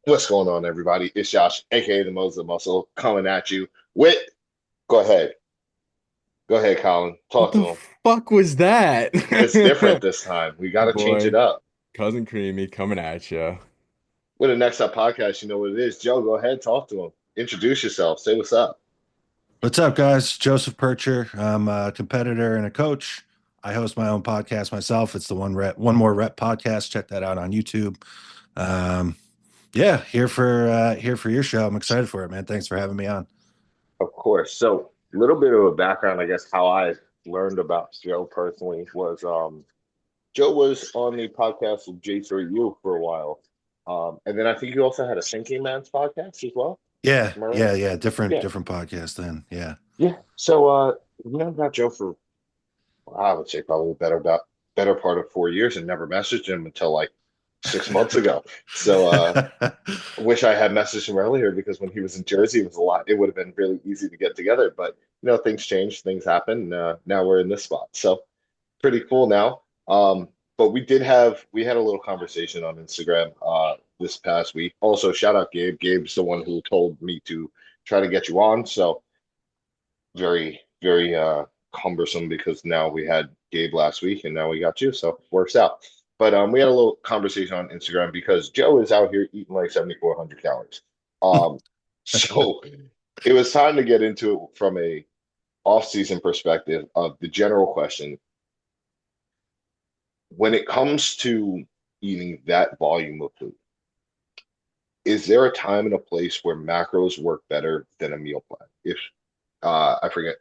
What's going on, everybody? It's Josh, aka the Moses Muscle, coming at you with. Go ahead, go ahead, Colin. What Talk the to him. fuck was that? It's different this time. We got to change it Boy, up. Cousin Creamy coming at you. With the next up podcast, you know what it is. Joe, go ahead, talk to him. Introduce yourself. Say what's up. What's up, guys? Joseph Pircher. I'm a competitor and a coach. I host my own podcast myself. It's the One More Rep podcast. Check that out on YouTube. Um, yeah, here for your show. I'm excited for it, man. Thanks for having me on. Of course. So, a little bit of a background, I guess, how I learned about Joe personally was Joe was on the podcast with J3U for a while. And then I think you also had a Thinking Man's podcast as well. Yeah, Am I right? yeah. Different Yeah. different podcast then. Yeah. Yeah. So we known about Joe for I would say probably better part of 4 years and never messaged him until like 6 months ago. So wish I had messaged him earlier because when he was in Jersey it was a lot it would have been really easy to get together. But things change, things happen. Now we're in this spot. So pretty cool now. But we had a little conversation on Instagram this past week. Also, shout out Gabe. Gabe's the one who told me to try to get you on. So very, very cumbersome because now we had Gabe last week and now we got you, so it works out. But we had a little conversation on Instagram because Joe is out here eating like 7,400 calories. Um, so it was time to get into it from a off-season perspective of the general question. When it comes to eating that volume of food, is there a time and a place where macros work better than a meal plan? If I forget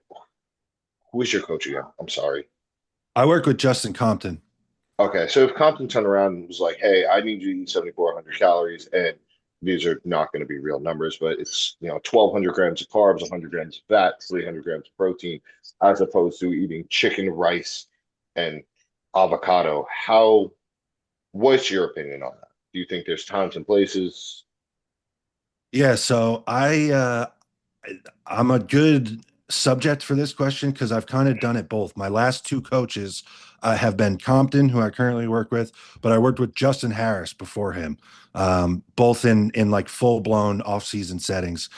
who is your coach again? I'm sorry. I work with Justin Compton. Okay, so if Compton turned around and was like, "Hey, I need you to eat 7,400 calories," and these are not going to be real numbers, but it's 1,200 grams of carbs, 100 grams of fat, 300 grams of protein, as opposed to eating chicken, rice, and avocado. What's your opinion on that? Do you think there's times and places? Yeah, so I'm a good subject for this question because I've kind of done it both. My last two coaches have been Compton, who I currently work with, but I worked with Justin Harris before him, both in like full blown off season settings.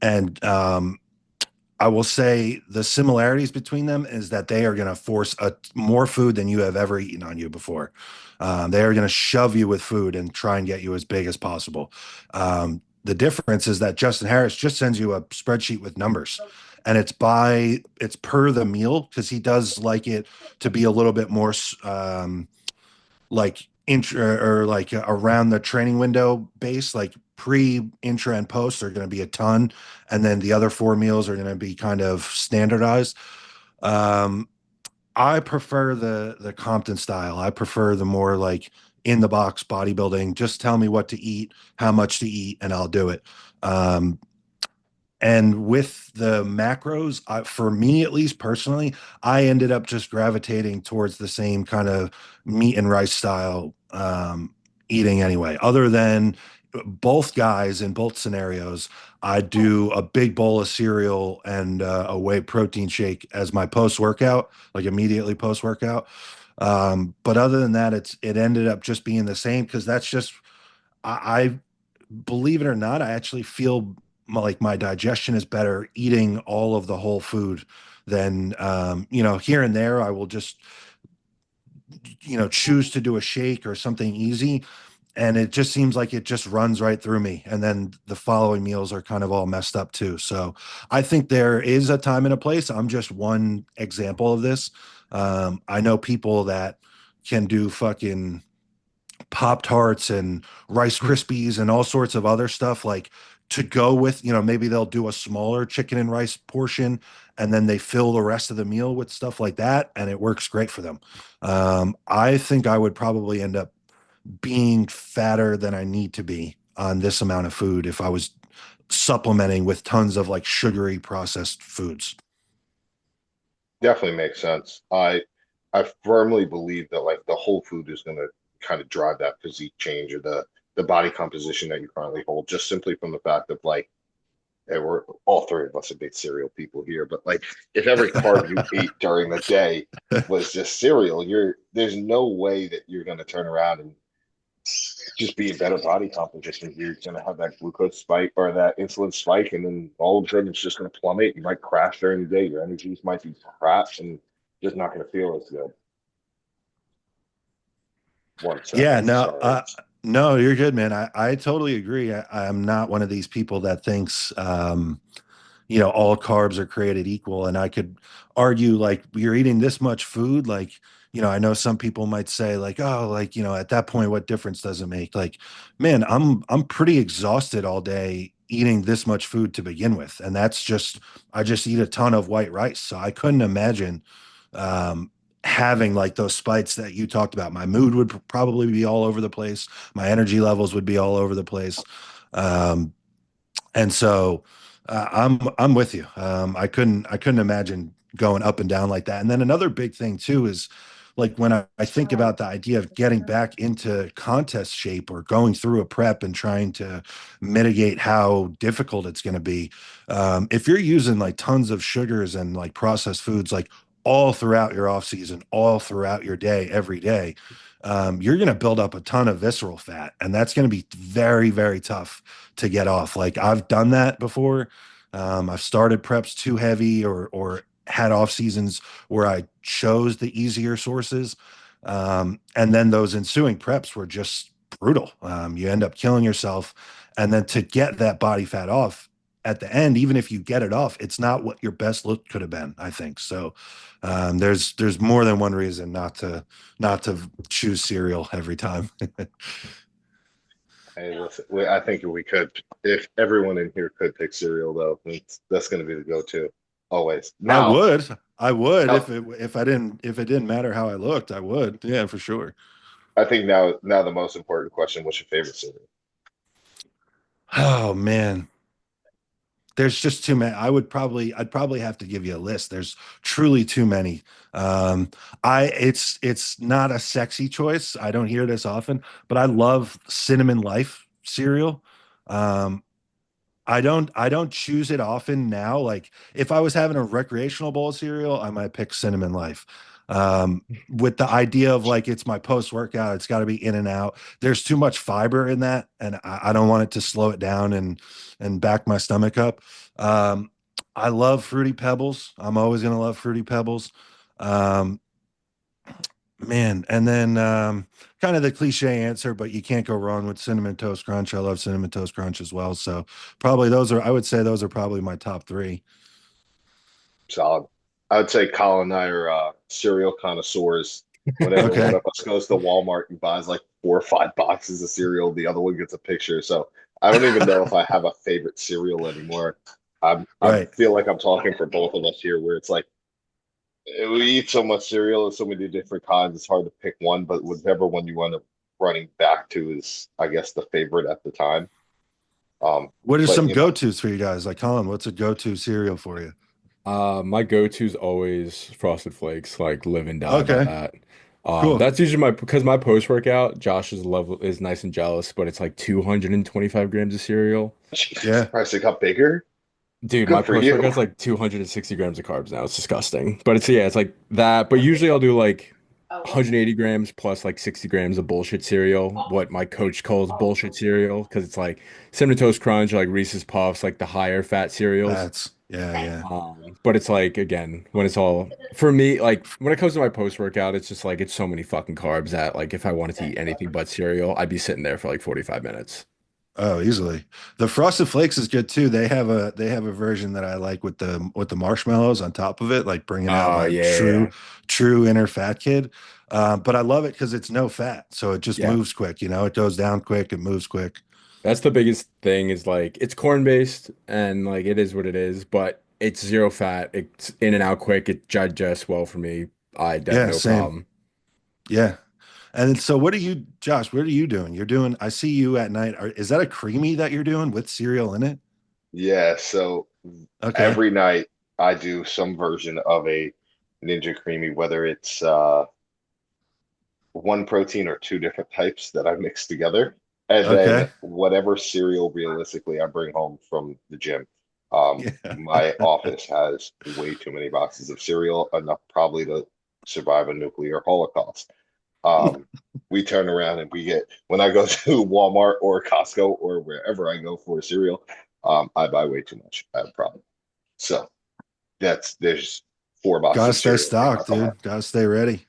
And I will say the similarities between them is that they are going to force more food than you have ever eaten on you before. They are going to shove you with food and try and get you as big as possible. The difference is that Justin Harris just sends you a spreadsheet with numbers, and it's per the meal because he does like it to be a little bit more like intra or like around the training window base, like pre, intra, and post are going to be a ton, and then the other four meals are going to be kind of standardized. Um, I prefer the Compton style. I prefer the more like in the box bodybuilding. Just tell me what to eat, how much to eat, and I'll do it. Um, and with the macros, for me at least personally, I ended up just gravitating towards the same kind of meat and rice style eating anyway. Other than both guys in both scenarios, I do a big bowl of cereal and a whey protein shake as my post workout, like immediately post workout. But other than that, it ended up just being the same because that's just I believe it or not, I actually feel like my digestion is better eating all of the whole food than here and there I will just choose to do a shake or something easy, and it just seems like it just runs right through me, and then the following meals are kind of all messed up too. So I think there is a time and a place. I'm just one example of this. I know people that can do fucking Pop Tarts and Rice Krispies and all sorts of other stuff like to go with, maybe they'll do a smaller chicken and rice portion and then they fill the rest of the meal with stuff like that. And it works great for them. I think I would probably end up being fatter than I need to be on this amount of food if I was supplementing with tons of like sugary processed foods. Definitely makes sense. I firmly believe that like the whole food is going to kind of drive that physique change or the body composition that you currently hold, just simply from the fact of like, and we're all three of us are big cereal people here, but like if every carb you ate during the day was just cereal, there's no way that you're going to turn around and just be a better body composition. You're going to have that glucose spike or that insulin spike, and then all of a sudden it's just going to plummet. You might crash during the day. Your energies might be crap and just not going to feel as good. One Yeah, second, no, sorry. no, you're good, man. I totally agree. I'm not one of these people that thinks, all carbs are created equal. And I could argue, like, you're eating this much food, like, I know some people might say, like, oh, like, at that point, what difference does it make? Like, man, I'm pretty exhausted all day eating this much food to begin with. And I just eat a ton of white rice. So I couldn't imagine um having like those spikes that you talked about. My mood would probably be all over the place. My energy levels would be all over the place. Um, and so I'm with you. I couldn't imagine going up and down like that. And then another big thing too is like when I think about the idea of getting back into contest shape or going through a prep and trying to mitigate how difficult it's going to be. If you're using like tons of sugars and like processed foods, like all throughout your off season, all throughout your day, every day, you're going to build up a ton of visceral fat, and that's going to be very, very tough to get off. Like I've done that before. I've started preps too heavy or had off seasons where I chose the easier sources. And then those ensuing preps were just brutal. You end up killing yourself. And then to get that body fat off at the end, even if you get it off, it's not what your best look could have been, I think. So there's more than one reason not to choose cereal every time. Hey, listen, I think we could, if everyone in here could pick cereal, though, that's going to be the go-to always. I Now, would. I would now, if it didn't matter how I looked, I would. Yeah, for sure. I think now the most important question: what's your favorite cereal? Oh man. There's just too many. I'd probably have to give you a list. There's truly too many. It's not a sexy choice. I don't hear this often, but I love cinnamon life cereal. Um, I don't choose it often now. Like if I was having a recreational bowl of cereal, I might pick Cinnamon Life. With the idea of like it's my post workout, it's got to be in and out. There's too much fiber in that, and I don't want it to slow it down and back my stomach up. Um, I love Fruity Pebbles. I'm always gonna love Fruity Pebbles. Um, Man, and then kind of the cliche answer, but you can't go wrong with Cinnamon Toast Crunch. I love Cinnamon Toast Crunch as well. So probably I would say those are probably my top three. Solid. I would say Colin and I are cereal connoisseurs. Whenever one Okay. of us goes to Walmart and buys like 4 or 5 boxes of cereal, the other one gets a picture. So I don't even know if I have a favorite cereal anymore. I Right. feel like I'm talking for both of us here, where it's like we eat so much cereal and so many different kinds. It's hard to pick one, but whichever one you end up running back to is, I guess, the favorite at the time. Um, What are but some you know, go-tos for you guys? Like Colin, what's a go-to cereal for you? My go-to is always Frosted Flakes, like live and die by Okay. that. Cool. That's usually because my post-workout, Josh's level is nice and jealous, but it's like 225 grams of cereal. Jesus Yeah. Christ, it got bigger. Dude, my Good for you. post-workout's like 260 grams of carbs now. It's disgusting. But it's yeah, it's like that. But usually I'll do like 180 grams plus like 60 grams of bullshit cereal, what my coach calls bullshit cereal, because it's like Cinnamon Toast Crunch, like Reese's Puffs, like the higher fat cereals. Yeah, yeah. But it's like again, when it's all for me, like when it comes to my post workout, it's just like it's so many fucking carbs that like if I wanted to eat anything but cereal, I'd be sitting there for like 45 minutes. Oh, easily. The Frosted Flakes is good too. They have a version that I like with the marshmallows on top of it, like bringing out Oh my yeah. true inner fat kid. But I love it because it's no fat, so it just Yeah. moves quick. It goes down quick, it moves quick. That's the biggest thing is like it's corn based and like it is what it is, but it's zero fat. It's in and out quick. It digests well for me. I have Yeah, no same. problem. Yeah. And so what are you, Josh, what are you doing? You're doing, I see you at night. Is that a creamy that you're doing with cereal in it? Yeah, so Okay. every night I do some version of a Ninja Creamy, whether it's one protein or two different types that I mix together. And then Okay. whatever cereal realistically I bring home from the gym. Yeah. My office has way too many boxes of cereal, enough probably to survive a nuclear holocaust. Um, we turn around and we get when I go to Walmart or Costco or wherever I go for cereal, I buy way too much. I have a problem. So there's four boxes Gotta of stay cereal in my stocked, car. dude. Gotta stay ready.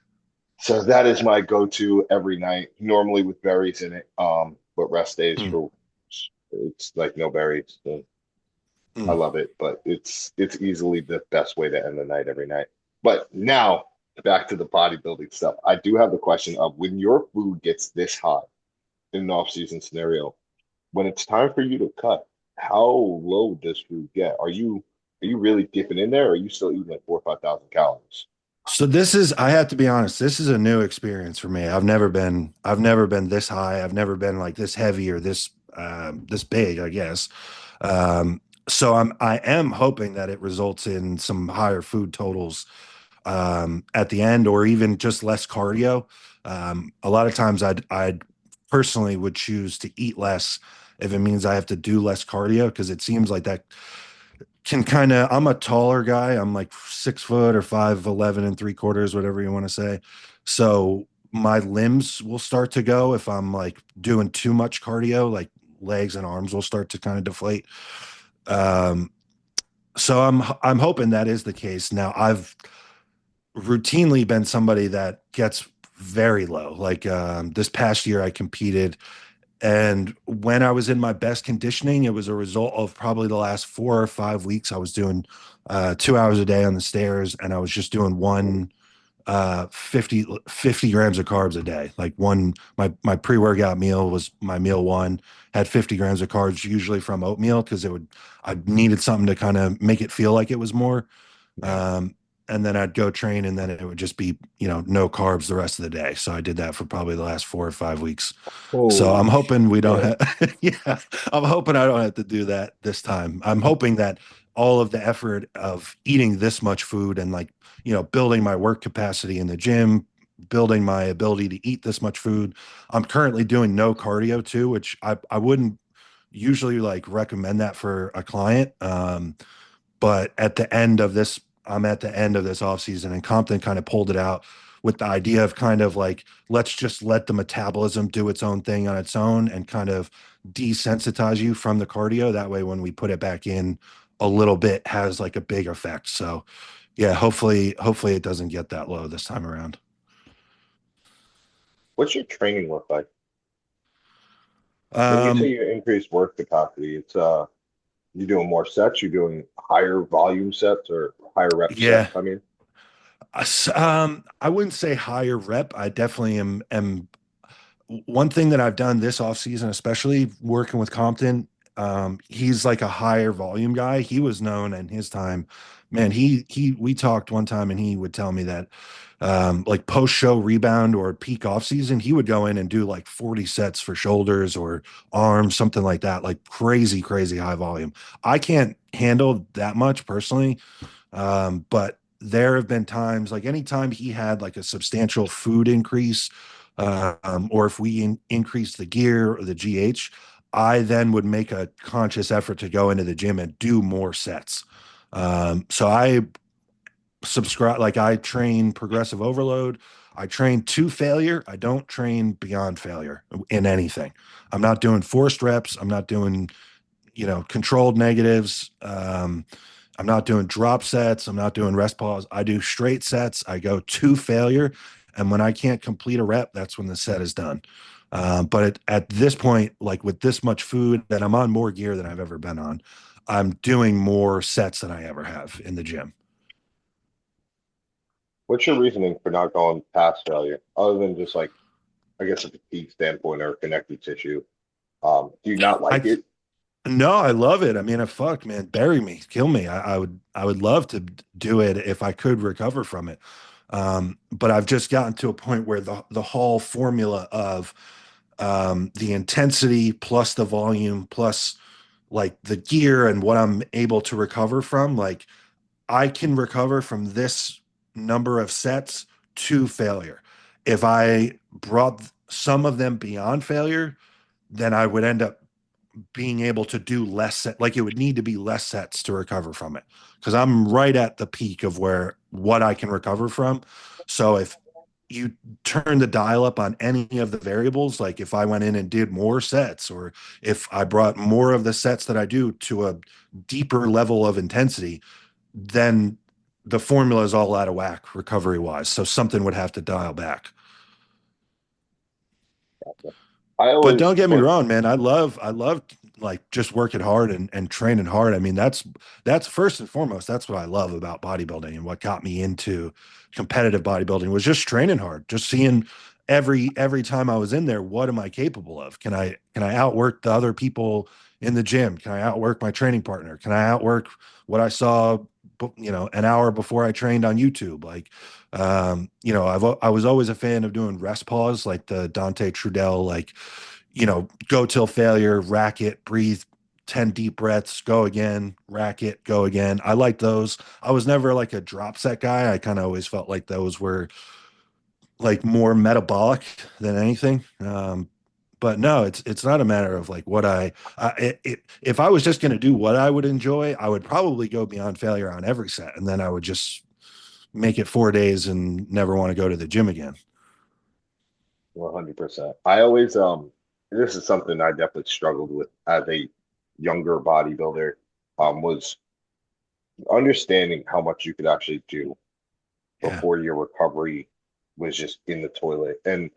So that is my go-to every night, normally with berries in it. But rest days Mm, for it's like no berries. So I mm. love it, but it's easily the best way to end the night every night. But now back to the bodybuilding stuff. I do have the question of when your food gets this hot in an off-season scenario, when it's time for you to cut, how low does food get? Are you really dipping in there, or are you still eating like 4 or 5 thousand calories? So this is, I have to be honest, this is a new experience for me. I've never been this high. I've never been like this heavy or this big, I guess. So I am hoping that it results in some higher food totals at the end, or even just less cardio. A lot of times I'd personally would choose to eat less if it means I have to do less cardio, because it seems like that can kind of, I'm a taller guy. I'm like 6 foot or 5'11 3/4, whatever you want to say. So my limbs will start to go if I'm like doing too much cardio, like legs and arms will start to kind of deflate. Um, so I'm hoping that is the case. Now I've routinely been somebody that gets very low. Like this past year I competed, and when I was in my best conditioning, it was a result of probably the last 4 or 5 weeks. I was doing 2 hours a day on the stairs, and I was just doing one 50 grams of carbs a day. Like my pre-workout meal was my meal one, had 50 grams of carbs, usually from oatmeal, because I needed something to kind of make it feel like it was more. Yeah. Um, and then I'd go train, and then it would just be, no carbs the rest of the day. So I did that for probably the last 4 or 5 weeks. So I'm Holy hoping we don't shit. have, yeah, I'm hoping I don't have to do that this time. I'm hoping that all of the effort of eating this much food and like, building my work capacity in the gym, building my ability to eat this much food. I'm currently doing no cardio too, which I wouldn't usually like recommend that for a client. But at the end of this, I'm at the end of this off season, and Compton kind of pulled it out with the idea of kind of like, let's just let the metabolism do its own thing on its own and kind of desensitize you from the cardio. That way, when we put it back in, a little bit has like a big effect. So yeah, hopefully it doesn't get that low this time around. What's your training look like? When you say Um, you increase work capacity, it's you doing more sets, you're doing higher volume sets or higher rep yeah, sets, I mean. I wouldn't say higher rep. I definitely am one thing that I've done this off season, especially working with Compton. He's like a higher volume guy. He was known in his time, man. We talked one time, and he would tell me that, like post show rebound or peak off season, he would go in and do like 40 sets for shoulders or arms, something like that, like crazy, crazy high volume. I can't handle that much personally. But there have been times, like anytime he had like a substantial food increase, or if we increase the gear or the GH, I then would make a conscious effort to go into the gym and do more sets. So I subscribe, like I train progressive overload. I train to failure. I don't train beyond failure in anything. I'm not doing forced reps. I'm not doing, controlled negatives. I'm not doing drop sets. I'm not doing rest pause. I do straight sets. I go to failure. And when I can't complete a rep, that's when the set is done. But at this point, like with this much food, that I'm on more gear than I've ever been on, I'm doing more sets than I ever have in the gym. What's your reasoning for not going past failure, other than just like, I guess, a fatigue standpoint or connective tissue? Do you not like I it? No, I love it. I mean, fuck, man, bury me, kill me. I would love to do it if I could recover from it. But I've just gotten to a point where the whole formula of the intensity plus the volume plus like the gear and what I'm able to recover from, like I can recover from this number of sets to failure. If I brought some of them beyond failure, then I would end up being able to do less like it would need to be less sets to recover from it, because I'm right at the peak of where what I can recover from. So you turn the dial up on any of the variables, like if I went in and did more sets, or if I brought more of the sets that I do to a deeper level of intensity, then the formula is all out of whack recovery wise. So something would have to dial back. I But always don't get me put, wrong, man. I love like just working hard and training hard. I mean, that's first and foremost, that's what I love about bodybuilding, and what got me into competitive bodybuilding was just training hard, just seeing every time I was in there, what am I capable of? Can I outwork the other people in the gym? Can I outwork my training partner? Can I outwork what I saw, an hour before I trained on YouTube? Like, I was always a fan of doing rest pause, like the Dante Trudel, like, go till failure, rack it, breathe 10 deep breaths, go again, rack it, go again. I like those. I was never like a drop set guy. I kind of always felt like those were like more metabolic than anything. But no, it's not a matter of like what if I was just going to do what I would enjoy, I would probably go beyond failure on every set, and then I would just make it 4 days and never want to go to the gym again. 100%. I always this is something I definitely struggled with as a younger bodybuilder, was understanding how much you could actually do Yeah. before your recovery was just in the toilet. And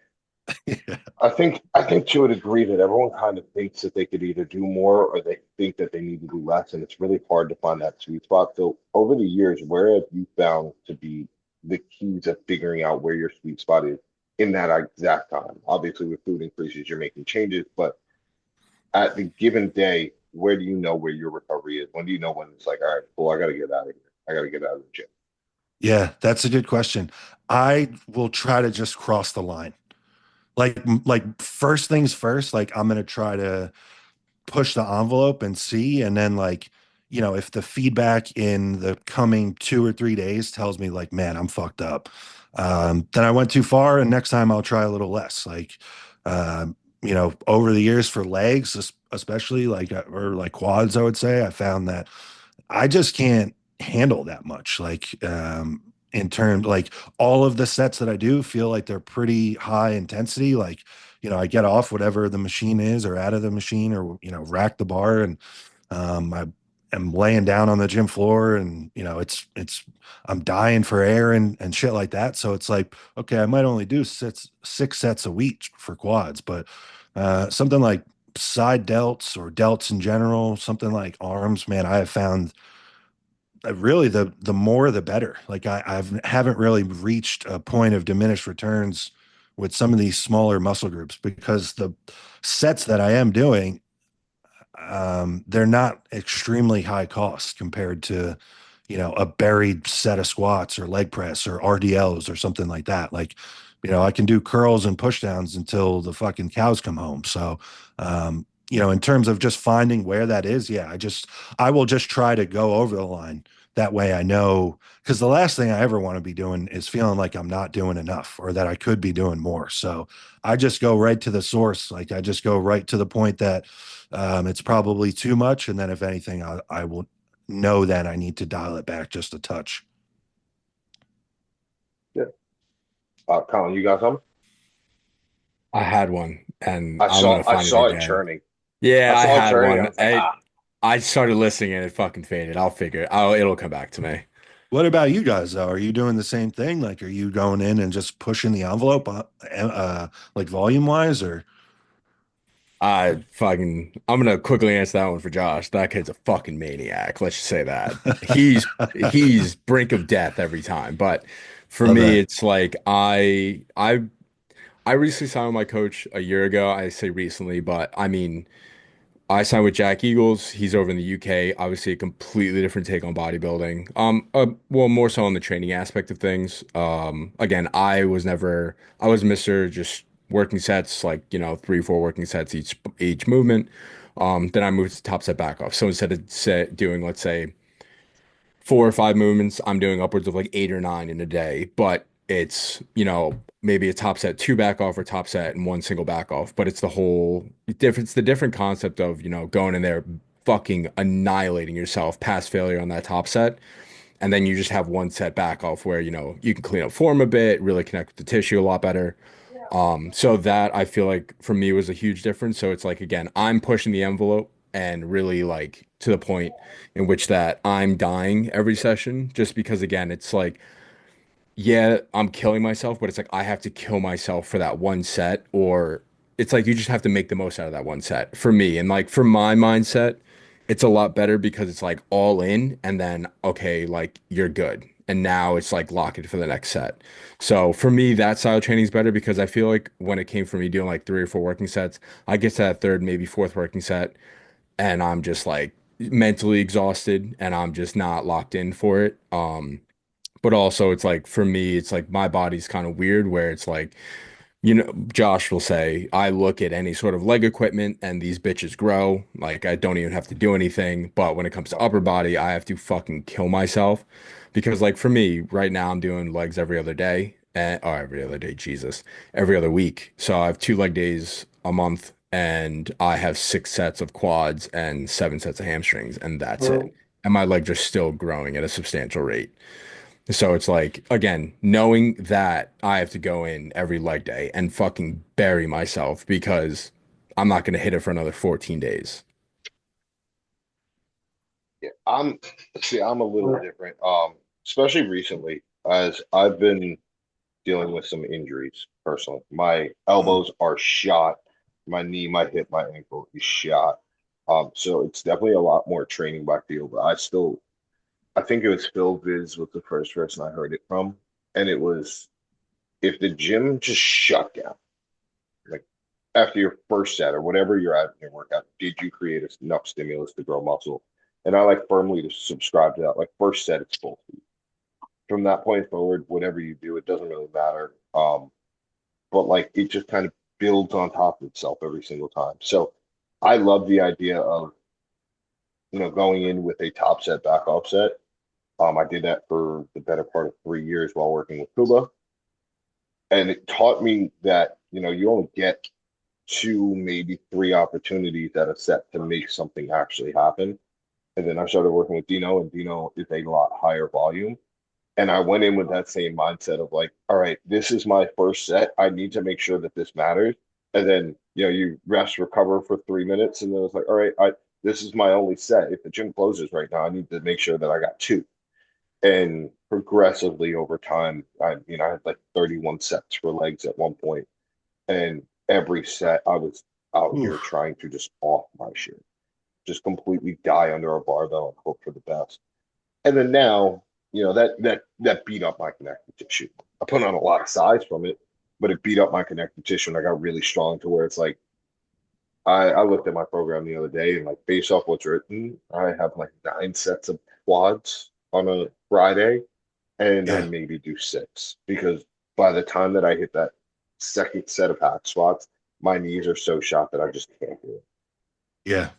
Yeah. I think to a degree that everyone kind of thinks that they could either do more or they think that they need to do less, and it's really hard to find that sweet spot. So over the years, where have you found to be the keys of figuring out where your sweet spot is in that exact time? Obviously, with food increases, you're making changes, but at the given day, where do you know where your recovery is? When do you know when it's like, all right, cool, I got to get out of here. I got to get out of the gym. Yeah, that's a good question. I will try to just cross the line. Like first things first, like I'm gonna try to push the envelope and see, and then like, if the feedback in the coming 2 or 3 days tells me like, man, I'm fucked up, then I went too far, and next time I'll try a little less. Like, over the years for legs, especially like or like quads, I would say I found that I just can't handle that much. Like, in terms, like all of the sets that I do feel like they're pretty high intensity. Like, I get off whatever the machine is, or out of the machine, or, rack the bar, and I am laying down on the gym floor, and, I'm dying for air and shit like that. So it's like, okay, I might only do 6 sets a week for quads, but something like side delts or delts in general, something like arms, man, I have found really the more the better. Like haven't really reached a point of diminished returns with some of these smaller muscle groups, because the sets that I am doing, they're not extremely high cost compared to, a buried set of squats or leg press or RDLs or something like that. Like, I can do curls and push downs until the fucking cows come home. So, in terms of just finding where that is, yeah, I will just try to go over the line. That way I know, because the last thing I ever want to be doing is feeling like I'm not doing enough, or that I could be doing more. So I just go right to the source. Like I just go right to the point that it's probably too much. And then if anything, I will know that I need to dial it back just a touch. Yeah. Colin, you got something? I had one and I I'm saw gonna I find it saw it again. churning. Yeah, I I saw it had churning. I one. was like, I ah. I started listening and it fucking faded. I'll figure it. It'll come back to me. What about you guys though? Are you doing the same thing? Like, are you going in and just pushing the envelope, like volume wise, or? I'm gonna quickly answer that one for Josh. That kid's a fucking maniac. Let's just say that. He's brink of death every time. But for Love me, that. it's like I recently signed with my coach a year ago. I say recently, but I mean I signed with Jack Eagles. He's over in the UK. Obviously, a completely different take on bodybuilding. Well, more so on the training aspect of things. Again, I was Mr. just working sets, like, 3, 4 working sets each movement. Then I moved to top set back off. So instead of doing, let's say, 4 or 5 movements, I'm doing upwards of like 8 or 9 in a day. But it's, maybe a top set, two back off, or top set and one single back off. But it's the whole difference, the different concept of, going in there, fucking annihilating yourself past failure on that top set. And then you just have one set back off where, you can clean up form a bit, really connect with the tissue a lot better. So that I feel like for me was a huge difference. So it's like, again, I'm pushing the envelope and really like to the point in which that I'm dying every session just because, again, it's like, yeah, I'm killing myself, but it's like I have to kill myself for that one set, or it's like you just have to make the most out of that one set for me. And like for my mindset, it's a lot better because it's like all in and then okay, like you're good. And now it's like lock it for the next set. So for me, that style of training is better because I feel like when it came for me doing like 3 or 4 working sets, I get to that third, maybe fourth working set, and I'm just like mentally exhausted and I'm just not locked in for it. But also it's like for me, it's like my body's kind of weird where it's like, Josh will say, I look at any sort of leg equipment and these bitches grow. Like I don't even have to do anything. But when it comes to upper body, I have to fucking kill myself. Because like for me, right now I'm doing legs every other day. Or every other day, Jesus. Every other week. So I have 2 leg days a month and I have 6 sets of quads and 7 sets of hamstrings, and that's it. And my legs are still growing at a substantial rate. So it's like, again, knowing that I have to go in every leg day and fucking bury myself because I'm not going to hit it for another 14 days. Yeah, I'm a little different. Especially recently, as I've been dealing with some injuries personally. My Mm. elbows are shot. My knee, my hip, my ankle is shot. So it's definitely a lot more training by field. But I think it was Phil Viz was the first person I heard it from, and it was if the gym just shut down, like after your first set or whatever you're at in your workout, did you create enough stimulus to grow muscle? And I like firmly to subscribe to that. Like first set, it's full speed. From that point forward, whatever you do, it doesn't really matter. But like it just kind of builds on top of itself every single time. So I love the idea of going in with a top set, back off set. I did that for the better part of 3 years while working with Kuba, and it taught me that you only get two, maybe three opportunities at a set to make something actually happen. And then I started working with Dino, and Dino is a lot higher volume. And I went in with that same mindset of like, all right, this is my first set. I need to make sure that this matters. And then, you rest, recover for 3 minutes. And then it's like, all right, this is my only set. If the gym closes right now, I need to make sure that I got two. And progressively over time, I had like 31 sets for legs at one point. And every set I was out here Oof. trying to just off my shit, just completely die under a barbell and hope for the best. And then now, that beat up my connective tissue. I put on a lot of size from it, but it beat up my connective tissue, and I got really strong to where it's like I looked at my program the other day and like based off what's written, I have like 9 sets of quads on a Friday, and I Yeah. maybe do six because by the time that I hit that second set of hack squats, my knees are so shot that I just can't do it. Yeah.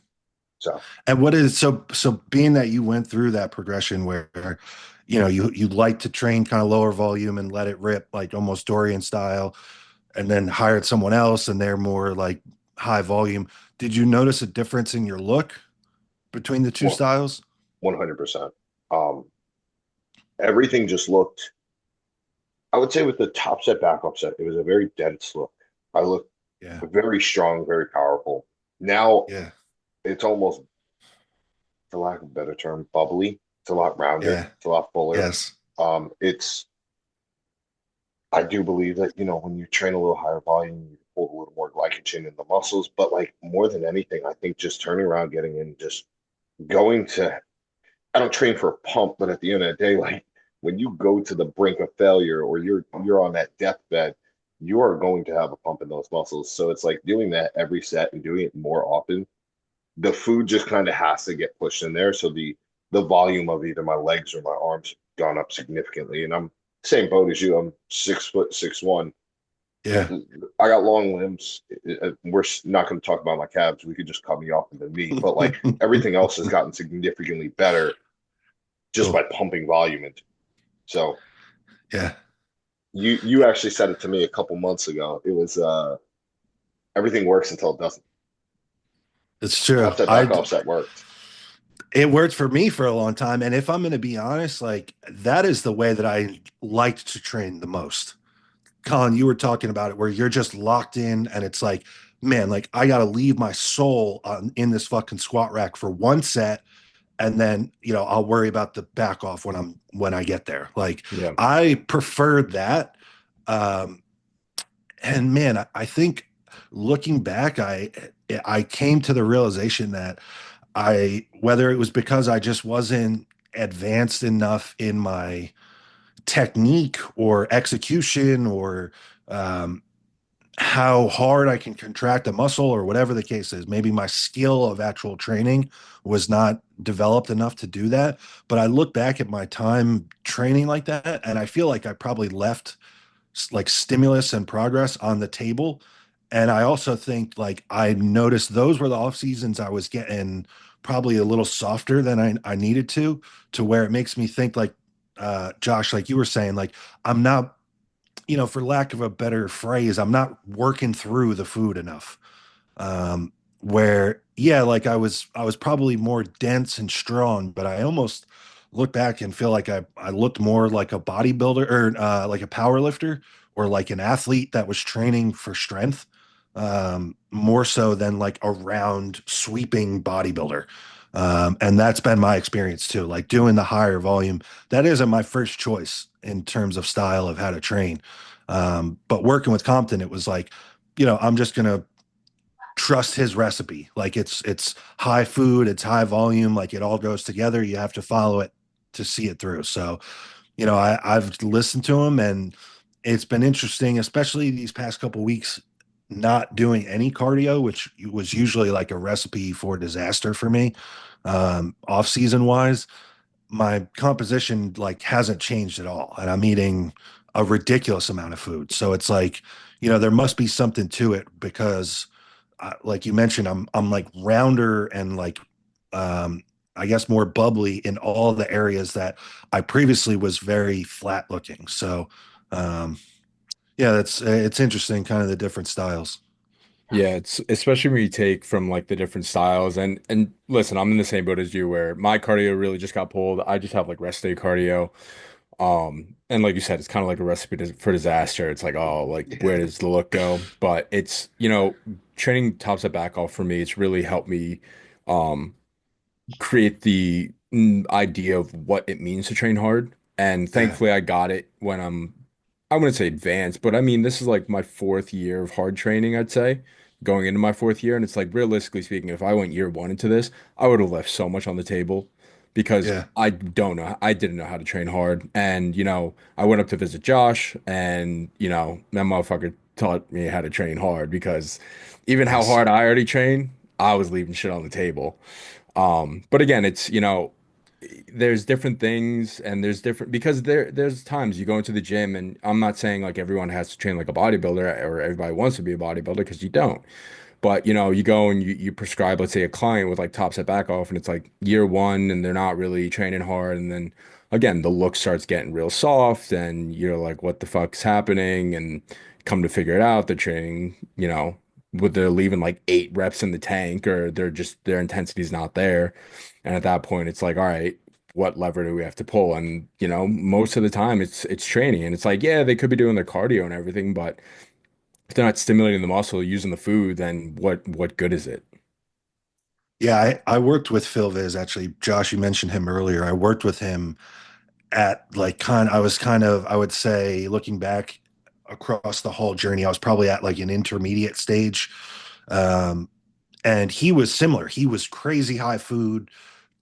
So And what is so being that you went through that progression where you like to train kind of lower volume and let it rip like almost Dorian style, and then hired someone else and they're more like high volume. Did you notice a difference in your look between the two one styles? 100%. Um, Everything just looked. I would say with the top set, back up set, it was a very dense look. I looked Yeah. very strong, very powerful. Now Yeah. it's almost, for lack of a better term, bubbly. It's a lot rounder. Yeah. It's a lot fuller. Yes. It's. I do believe that when you train a little higher volume, you hold a little more glycogen in the muscles. But like more than anything, I think just turning around, getting in, just going to. I don't train for a pump, but at the end of the day, like when you go to the brink of failure or you're on that deathbed, you are going to have a pump in those muscles. So it's like doing that every set and doing it more often. The food just kind of has to get pushed in there. So the volume of either my legs or my arms have gone up significantly. And I'm same boat as you. I'm 6 foot 6'1". Yeah. I got long limbs. We're not going to talk about my calves. We could just cut me off into me. But like everything else has gotten significantly better just by Cool. pumping volume into. So Yeah. you actually said it to me a couple months ago. It was everything works until it doesn't. It's true. Offset back offset worked. It worked for me for a long time. And if I'm going to be honest, like that is the way that I liked to train the most. Colin, you were talking about it where you're just locked in and it's like, man, like I got to leave my soul in this fucking squat rack for one set. And then, I'll worry about the back off when I get there. Like Yeah. I preferred that. Um, and man, I think looking back, I came to the realization that whether it was because I just wasn't advanced enough in my technique or execution or um, how hard I can contract a muscle or whatever the case is. Maybe my skill of actual training was not developed enough to do that. But I look back at my time training like that, and I feel like I probably left like stimulus and progress on the table. And I also think like I noticed those were the off seasons I was getting probably a little softer than I needed to where it makes me think like Josh, like you were saying, like I'm not, for lack of a better phrase, I'm not working through the food enough. Where yeah, like I was probably more dense and strong, but I almost look back and feel like I looked more like a bodybuilder or like a power lifter or like an athlete that was training for strength, more so than like a round sweeping bodybuilder. And that's been my experience too. Like doing the higher volume, that isn't my first choice in terms of style of how to train. But working with Compton, it was like, I'm just gonna trust his recipe. Like it's high food, it's high volume, like it all goes together. You have to follow it to see it through. So, I've listened to him and it's been interesting, especially these past couple weeks, not doing any cardio, which was usually like a recipe for disaster for me, off season wise. My composition like hasn't changed at all. And I'm eating a ridiculous amount of food. So it's like, there must be something to it because like you mentioned, I'm like rounder and like I guess more bubbly in all the areas that I previously was very flat looking. So yeah, that's it's interesting, kind of the different styles. Yeah, it's especially when you take from like the different styles and listen, I'm in the same boat as you where my cardio really just got pulled. I just have like rest day cardio. And like you said, it's kind of like a recipe for disaster. It's like, oh, like Yeah, where does the look go? But it's, training top set back off for me, it's really helped me um create the idea of what it means to train hard. And yeah, thankfully, I got it when I wouldn't say advanced, but I mean, this is like my fourth year of hard training, I'd say, going into my fourth year. And it's like, realistically speaking, if I went year one into this, I would have left so much on the table because yeah. I didn't know how to train hard. And, I went up to visit Josh and, that motherfucker taught me how to train hard because even how Nice. hard I already train, I was leaving shit on the table. But again, it's, there's different things and there's different because there's times you go into the gym and I'm not saying like everyone has to train like a bodybuilder or everybody wants to be a bodybuilder because you don't. But you go and you prescribe, let's say, a client with like top set back off, and it's like year one, and they're not really training hard, and then again the look starts getting real soft, and you're like, what the fuck's happening? And come to figure it out, they're training, with they're leaving like 8 reps in the tank, or they're just their intensity's not there, and at that point, it's like, all right. What lever do we have to pull? And most of the time it's training, and it's like, yeah, they could be doing their cardio and everything, but if they're not stimulating the muscle using the food, then what good is it? Yeah, I worked with Phil Viz actually. Josh, you mentioned him earlier. I worked with him at like I was kind of, I would say, looking back across the whole journey, I was probably at like an intermediate stage. Um, and he was similar. He was crazy high food,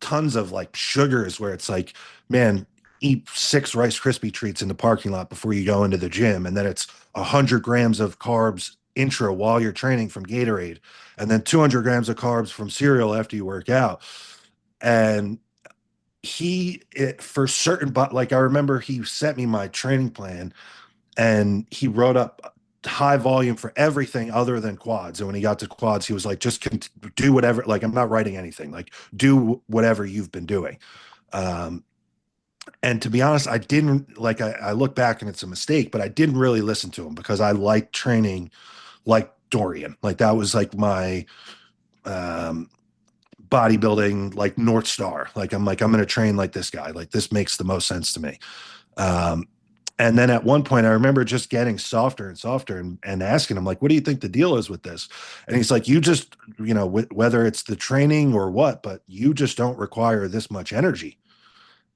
tons of like sugars where it's like, man, eat 6 Rice Krispie treats in the parking lot before you go into the gym. And then it's 100 grams of carbs intra while you're training from Gatorade, and then 200 grams of carbs from cereal after you work out. And for certain, but like I remember he sent me my training plan and he wrote up high volume for everything other than quads. And when he got to quads, he was like, just do whatever. Like, I'm not writing anything. Like, do whatever you've been doing. Um, and to be honest, I didn't like, I look back and it's a mistake, but I didn't really listen to him because I liked training like Dorian. Like, that was like my um, bodybuilding like North Star. Like I'm going to train like this guy. Like this makes the most sense to me. Um, and then at one point, I remember just getting softer and softer and asking him, like, what do you think the deal is with this? And he's like, you just, whether it's the training or what, but you just don't require this much energy.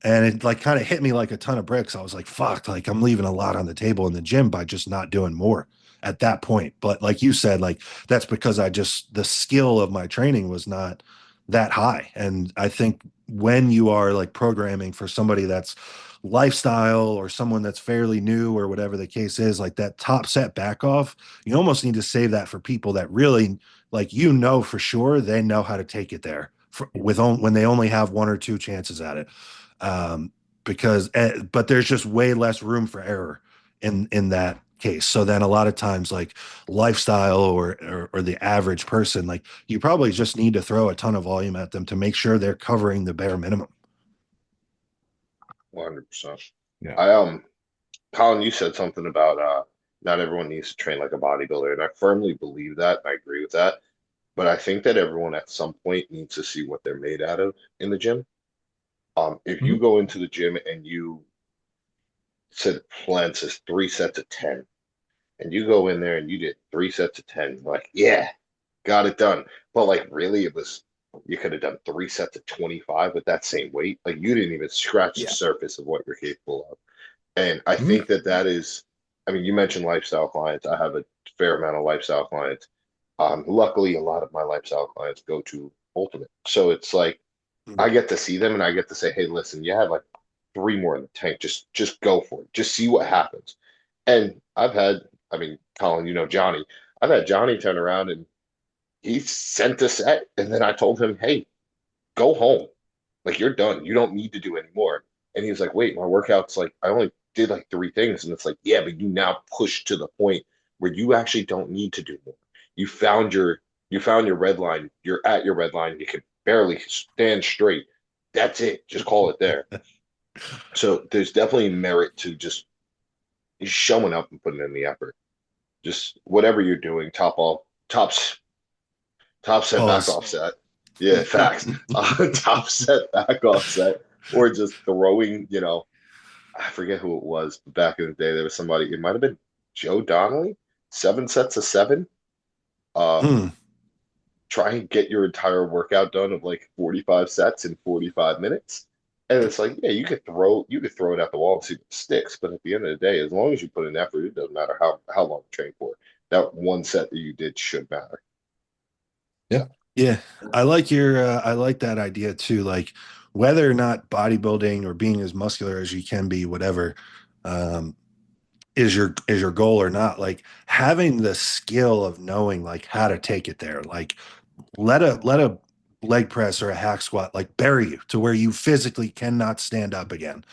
And it like kind of hit me like a ton of bricks. I was like, fuck, like I'm leaving a lot on the table in the gym by just not doing more at that point. But like you said, like that's because the skill of my training was not that high. And I think when you are like programming for somebody that's lifestyle or someone that's fairly new or whatever the case is, like that top set back off, you almost need to save that for people that really like, for sure they know how to take it there when they only have one or two chances at it. um, but there's just way less room for error in that case. So then a lot of times, like lifestyle or the average person, like you probably just need to throw a ton of volume at them to make sure they're covering the bare minimum. 100%. Yeah. Colin, you said something about not everyone needs to train like a bodybuilder, and I firmly believe that. And I agree with that. But I think that everyone at some point needs to see what they're made out of in the gym. If you Mhm. go into the gym and you said plan says 3 sets of 10, and you go in there and you did 3 sets of 10, you're like, yeah, got it done. But like really, you could have done 3 sets of 25 with that same weight. Like you didn't even scratch the Yeah. surface of what you're capable of. And I Mhm. think that is, I mean, you mentioned lifestyle clients. I have a fair amount of lifestyle clients. Luckily, a lot of my lifestyle clients go to Ultimate. So it's like I get to see them and I get to say, hey, listen, you have like three more in the tank. Just go for it. Just see what happens. And I mean, Colin, you know Johnny. I've had Johnny turn around and he sent a set, and then I told him, hey, go home. Like you're done. You don't need to do any more. And he was like, wait, my workout's like I only did like three things. And it's like, yeah, but you now push to the point where you actually don't need to do more. You found your you found your red line. You're at your red line. You can barely stand straight. That's it. Just call it there. So there's definitely merit to just showing up and putting in the effort. Just whatever you're doing, top set, back Pause. off set. Yeah, facts. Top set, back off set, or just throwing, I forget who it was back in the day. There was somebody, it might have been Joe Donnelly, 7 sets of 7. Um, Mm. Try and get your entire workout done of like 45 sets in 45 minutes. And it's like, yeah, you could throw it at the wall and see what sticks. But at the end of the day, as long as you put in effort, it doesn't matter how long you train for. That one set that you did should matter. Yeah. Yeah, I like that idea too. Like whether or not bodybuilding or being as muscular as you can be, whatever, um, is your goal or not. Like having the skill of knowing like how to take it there. Like let a leg press or a hack squat like bury you to where you physically cannot stand up again.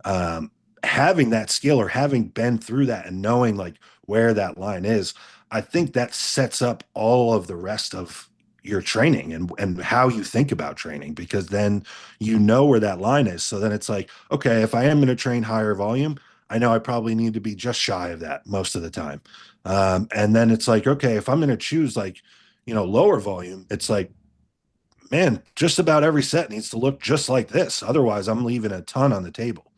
um, Having that skill or having been through that and knowing like where that line is, I think that sets up all of the rest of your training and how you think about training, because then you know where that line is. So then it's like, okay, if I am going to train higher volume, I know I probably need to be just shy of that most of the time. And then it's like, okay, if I'm going to choose like, lower volume, it's like, man, just about every set needs to look just like this. Otherwise, I'm leaving a ton on the table.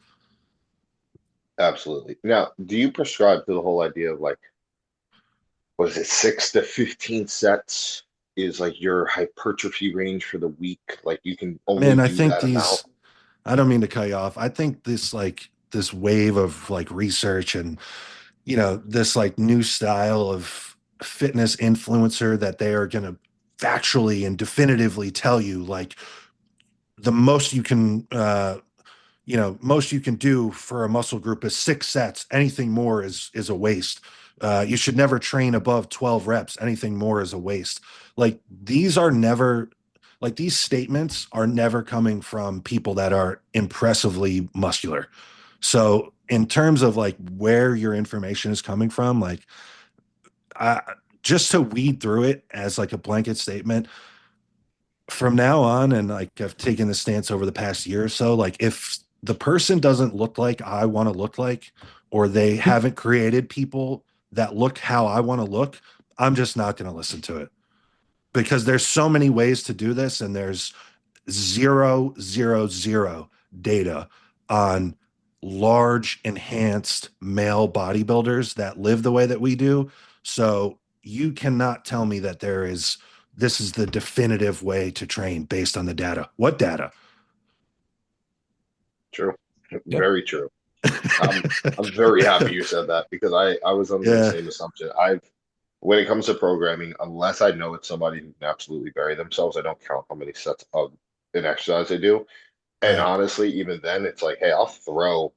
Absolutely. Now, do you prescribe to the whole idea of like, what is it, 6 to 15 sets is like your hypertrophy range for the week? Like you can only Man, I do think that amount. these, I don't mean to cut you off. I think this wave of like research and, this like new style of fitness influencer that they are going to factually and definitively tell you like the most you can, most you can do for a muscle group is 6 sets. Anything more is a waste. You should never train above 12 reps. Anything more is a waste. Like these statements are never coming from people that are impressively muscular. So in terms of like where your information is coming from, like I, just to weed through it as like a blanket statement from now on, and like I've taken the stance over the past year or so, like if the person doesn't look like I want to look like, or they haven't created people that look how I want to look, I'm just not going to listen to it, because there's so many ways to do this, and there's zero, zero, zero data on large, enhanced male bodybuilders that live the way that we do. So you cannot tell me that this is the definitive way to train based on the data. What data? True. Yeah. Very true. I'm very happy you said that because I was under the Yeah. same assumption. When it comes to programming, unless I know it's somebody who can absolutely bury themselves, I don't count how many sets of an exercise they do. And Right. honestly, even then, it's like, hey, I'll throw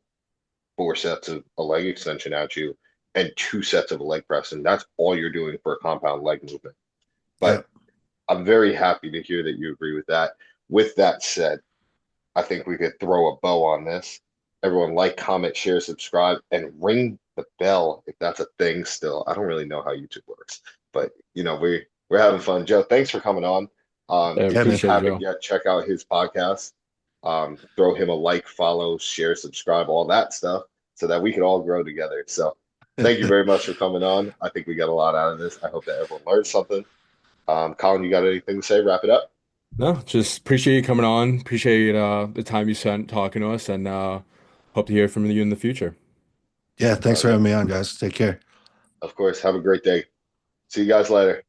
4 sets of a leg extension at you and 2 sets of a leg press, and that's all you're doing for a compound leg movement. Yeah. But I'm very happy to hear that you agree with that. With that said, I think we could throw a bow on this. Everyone like, comment, share, subscribe, and ring the bell if that's a thing still. I don't really know how YouTube works, but we're having fun. Joe, thanks for coming on. I If Yeah, you man. appreciate it, haven't Joe. yet, check out his podcast. Throw him a like, follow, share, subscribe, all that stuff so that we can all grow together. So thank you very much for coming on. I think we got a lot out of this. I hope that everyone learned something. Colin, you got anything to say? Wrap it up. No, just appreciate you coming on. Appreciate the time you spent talking to us, and hope to hear from you in the future. Yeah. Thanks for Yeah, having me on, guys. Take care. of course. Have a great day. See you guys later.